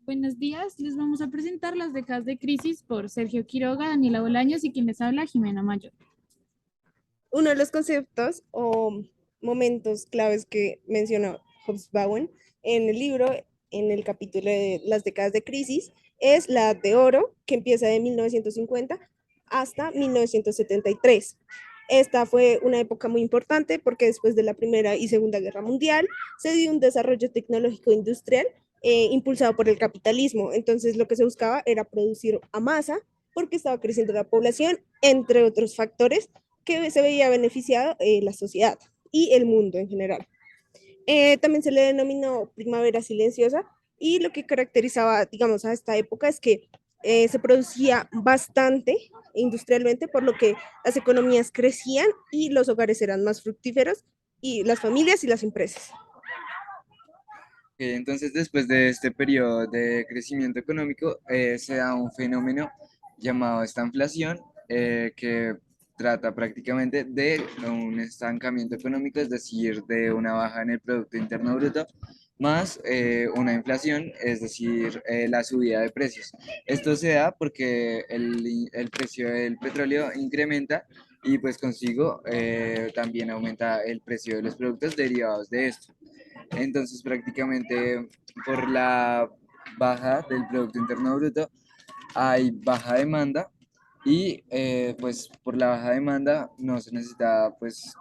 Buenos días, les vamos a presentar las décadas de crisis por Sergio Quiroga, Daniela Bolaños y quien les habla, Jimena Mayor. Uno de los conceptos o momentos claves que menciona Hobsbawm en el libro, en el capítulo de las décadas de crisis, es la Edad de Oro, que empieza de 1950 hasta 1973. Esta fue una época muy importante porque después de la Primera y Segunda Guerra Mundial se dio un desarrollo tecnológico industrial impulsado por el capitalismo. Entonces lo que se buscaba era producir a masa porque estaba creciendo la población, entre otros factores que se veía beneficiado la sociedad y el mundo en general. También se le denominó primavera silenciosa y lo que caracterizaba, digamos, a esta época es que se producía bastante industrialmente, por lo que las economías crecían y los hogares eran más fructíferos y las familias y las empresas. Entonces, después de este periodo de crecimiento económico, se da un fenómeno llamado esta inflación, que trata prácticamente de un estancamiento económico, es decir, de una baja en el Producto Interno Bruto, más una inflación, es decir, la subida de precios. Esto se da porque el precio del petróleo incrementa y pues consigo también aumenta el precio de los productos derivados de esto. Entonces, prácticamente por la baja del Producto Interno Bruto hay baja demanda y pues por la baja demanda no se necesita pues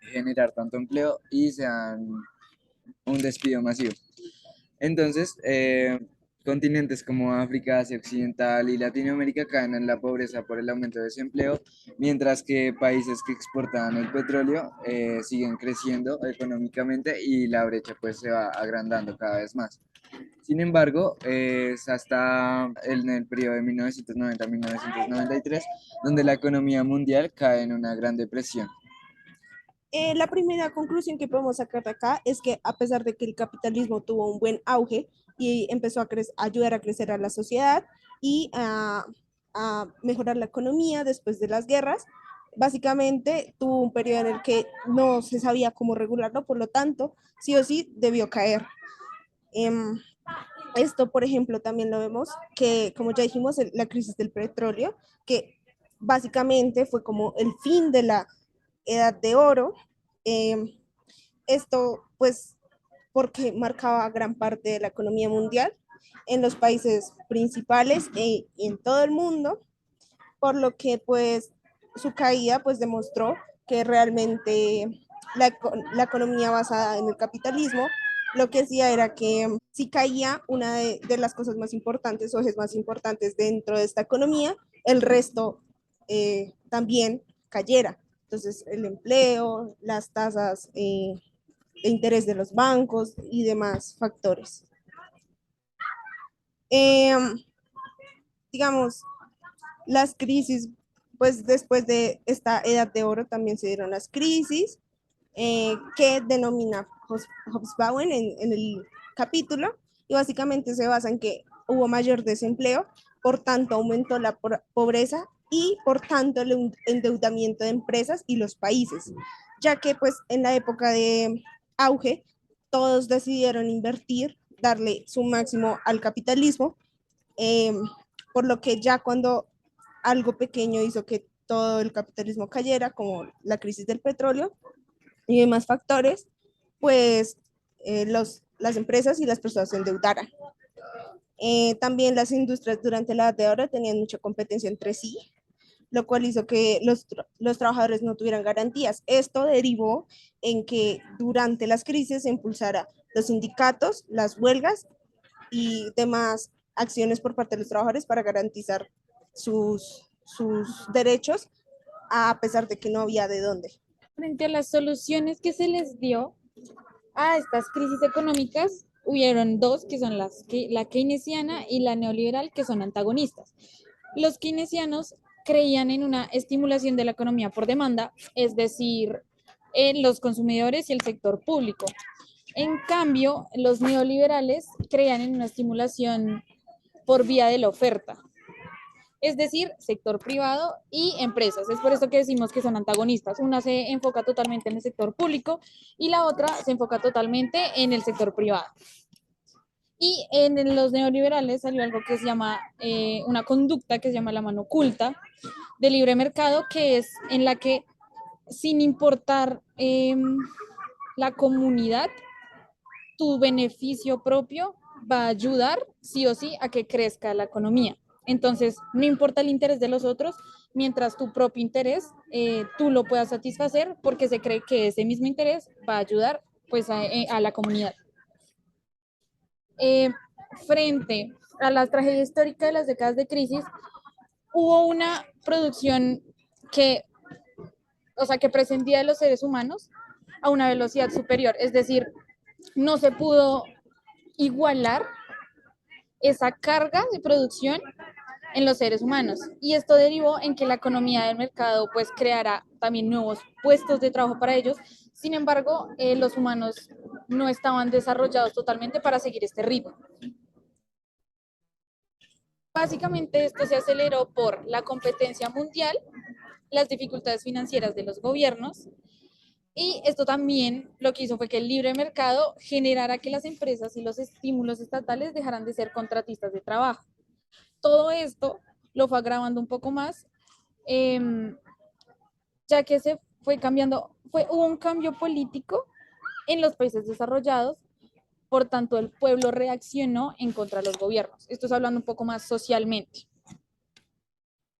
generar tanto empleo y se dan un despido masivo. Entonces, continentes como África, Asia Occidental y Latinoamérica caen en la pobreza por el aumento de desempleo, mientras que países que exportaban el petróleo siguen creciendo económicamente y la brecha pues se va agrandando cada vez más. Sin embargo, es hasta en el periodo de 1990 a 1993 donde la economía mundial cae en una gran depresión. La primera conclusión que podemos sacar de acá es que a pesar de que el capitalismo tuvo un buen auge y empezó a ayudar a crecer a la sociedad y a mejorar la economía después de las guerras, básicamente tuvo un periodo en el que no se sabía cómo regularlo, por lo tanto, sí o sí debió caer. Em, Esto, por ejemplo, también lo vemos que, como ya dijimos, la crisis del petróleo, que básicamente fue como el fin de la edad de oro. Eh, Esto, pues, porque marcaba gran parte de la economía mundial en los países principales y en todo el mundo, por lo que, pues, su caída, pues, demostró que realmente la economía basada en el capitalismo lo que hacía era que si caía una de las cosas más importantes o ejes más importantes dentro de esta economía, el resto también cayera. Entonces, el empleo, las tasas de interés de los bancos y demás factores. Eh, digamos, las crisis, pues después de esta edad de oro también se dieron las crisis que denomina Hobsbawm en el capítulo y básicamente se basa en que hubo mayor desempleo, por tanto aumentó la pobreza y por tanto el endeudamiento de empresas y los países, ya que pues en la época de auge todos decidieron invertir, darle su máximo al capitalismo, eh, por lo que ya cuando algo pequeño hizo que todo el capitalismo cayera, como la crisis del petróleo y demás factores, pues las empresas y las personas se endeudaran. También las industrias durante la edad de oro tenían mucha competencia entre sí, lo cual hizo que los trabajadores no tuvieran garantías. Esto derivó en que durante las crisis se impulsara los sindicatos, las huelgas y demás acciones por parte de los trabajadores para garantizar sus derechos, a pesar de que no había de dónde. Frente a las soluciones que se les dio a estas crisis económicas, hubieron dos que son la keynesiana y la neoliberal, que son antagonistas. Los keynesianos creían en una estimulación de la economía por demanda, es decir, en los consumidores y el sector público. En cambio, los neoliberales creían en una estimulación por vía de la oferta, es decir, sector privado y empresas. Es por eso que decimos que son antagonistas. Una se enfoca totalmente en el sector público y la otra se enfoca totalmente en el sector privado. Y en los neoliberales salió algo que se llama una conducta que se llama la mano oculta de libre mercado, que es en la que sin importar la comunidad, tu beneficio propio va a ayudar sí o sí a que crezca la economía. Entonces, no importa el interés de los otros, mientras tu propio interés tú lo puedas satisfacer, porque se cree que ese mismo interés va a ayudar pues a la comunidad. Eh, Frente a la tragedia histórica de las décadas de crisis, hubo una producción que, o sea, que prescindía de los seres humanos a una velocidad superior, es decir, no se pudo igualar esa carga de producción en los seres humanos. Y esto derivó en que la economía del mercado pues creara también nuevos puestos de trabajo para ellos. Sin embargo, los humanos no estaban desarrollados totalmente para seguir este ritmo. Básicamente esto se aceleró por la competencia mundial, las dificultades financieras de los gobiernos, y esto también lo que hizo fue que el libre mercado generara que las empresas y los estímulos estatales dejaran de ser contratistas de trabajo. Todo esto lo fue agravando un poco más, eh, ya que se fue cambiando, hubo un cambio político en los países desarrollados, por tanto el pueblo reaccionó en contra de los gobiernos. Esto es hablando un poco más socialmente.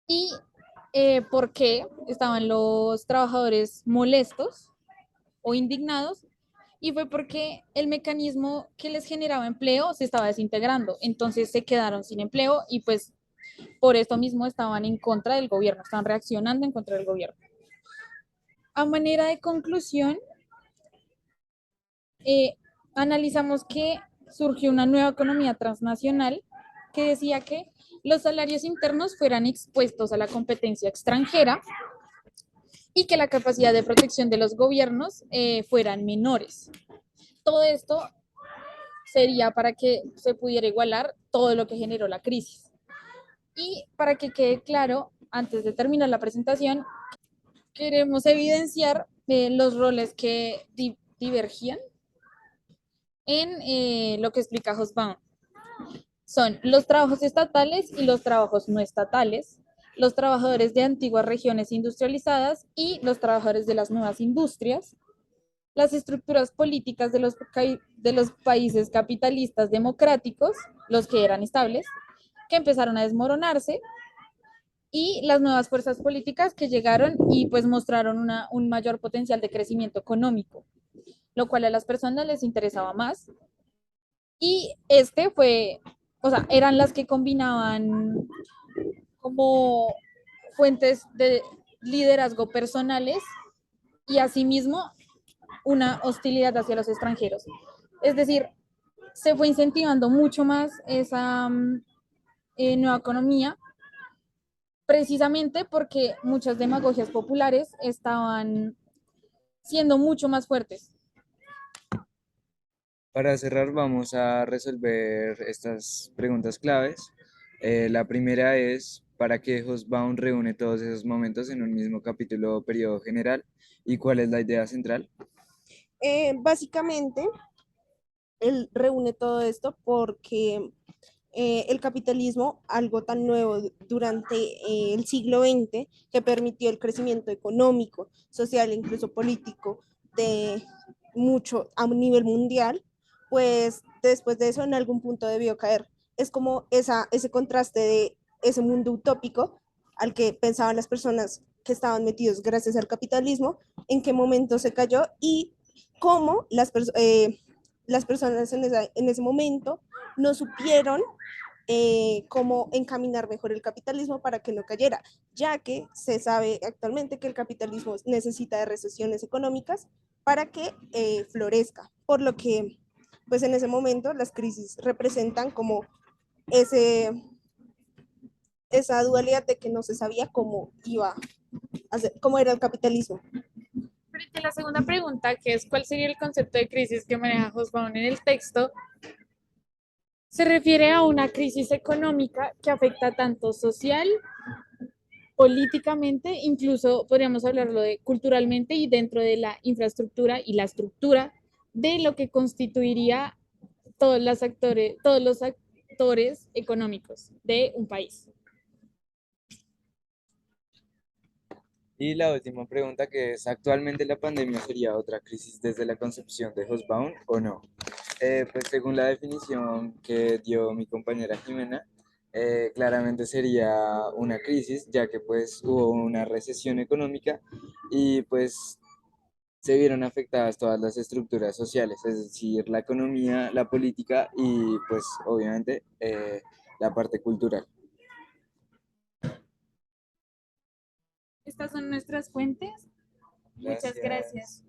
¿Y por qué estaban los trabajadores molestos o indignados? Y fue porque el mecanismo que les generaba empleo se estaba desintegrando, entonces se quedaron sin empleo y pues por esto mismo estaban en contra del gobierno, estaban reaccionando en contra del gobierno. A manera de conclusión, analizamos que surgió una nueva economía transnacional que decía que los salarios internos fueran expuestos a la competencia extranjera y que la capacidad de protección de los gobiernos fueran menores. Todo esto sería para que se pudiera igualar todo lo que generó la crisis. Y para que quede claro, antes de terminar la presentación, queremos evidenciar los roles que divergían en lo que explica Hobsbawm. Son los trabajos estatales y los trabajos no estatales, los trabajadores de antiguas regiones industrializadas y los trabajadores de las nuevas industrias, las estructuras políticas de los países capitalistas democráticos, los que eran estables, que empezaron a desmoronarse, y las nuevas fuerzas políticas que llegaron y pues mostraron un mayor potencial de crecimiento económico, lo cual a las personas les interesaba más. Y este fue, o sea, eran las que combinaban como fuentes de liderazgo personales y asimismo una hostilidad hacia los extranjeros. Es decir, se fue incentivando mucho más esa nueva economía, precisamente porque muchas demagogias populares estaban siendo mucho más fuertes. Para cerrar, vamos a resolver estas preguntas claves. La primera es, ¿para qué Hobsbawm reúne todos esos momentos en un mismo capítulo o periodo general? ¿Y cuál es la idea central? Básicamente, él reúne todo esto porque el capitalismo, algo tan nuevo durante el siglo XX, que permitió el crecimiento económico, social e incluso político de mucho a un nivel mundial, pues después de eso en algún punto debió caer. Es como ese contraste de ese mundo utópico al que pensaban las personas que estaban metidos gracias al capitalismo, en qué momento se cayó y cómo las personas en ese momento no supieron cómo encaminar mejor el capitalismo para que no cayera, ya que se sabe actualmente que el capitalismo necesita de recesiones económicas para que florezca, por lo que pues en ese momento las crisis representan como ese, esa dualidad de que no se sabía cómo iba a ser, cómo era el capitalismo. Frente a la segunda pregunta, que es cuál sería el concepto de crisis que maneja Hobsbawm en el texto, se refiere a una crisis económica que afecta tanto social, políticamente, incluso podríamos hablarlo de culturalmente y dentro de la infraestructura y la estructura de lo que constituiría todos los actores económicos de un país. Y la última pregunta que es, ¿actualmente la pandemia sería otra crisis desde la concepción de Hobsbawm o no? Pues según la definición que dio mi compañera Jimena, claramente sería una crisis, ya que pues hubo una recesión económica y pues se vieron afectadas todas las estructuras sociales, es decir, la economía, la política y pues obviamente la parte cultural. Estas son nuestras fuentes. Muchas Gracias. gracias.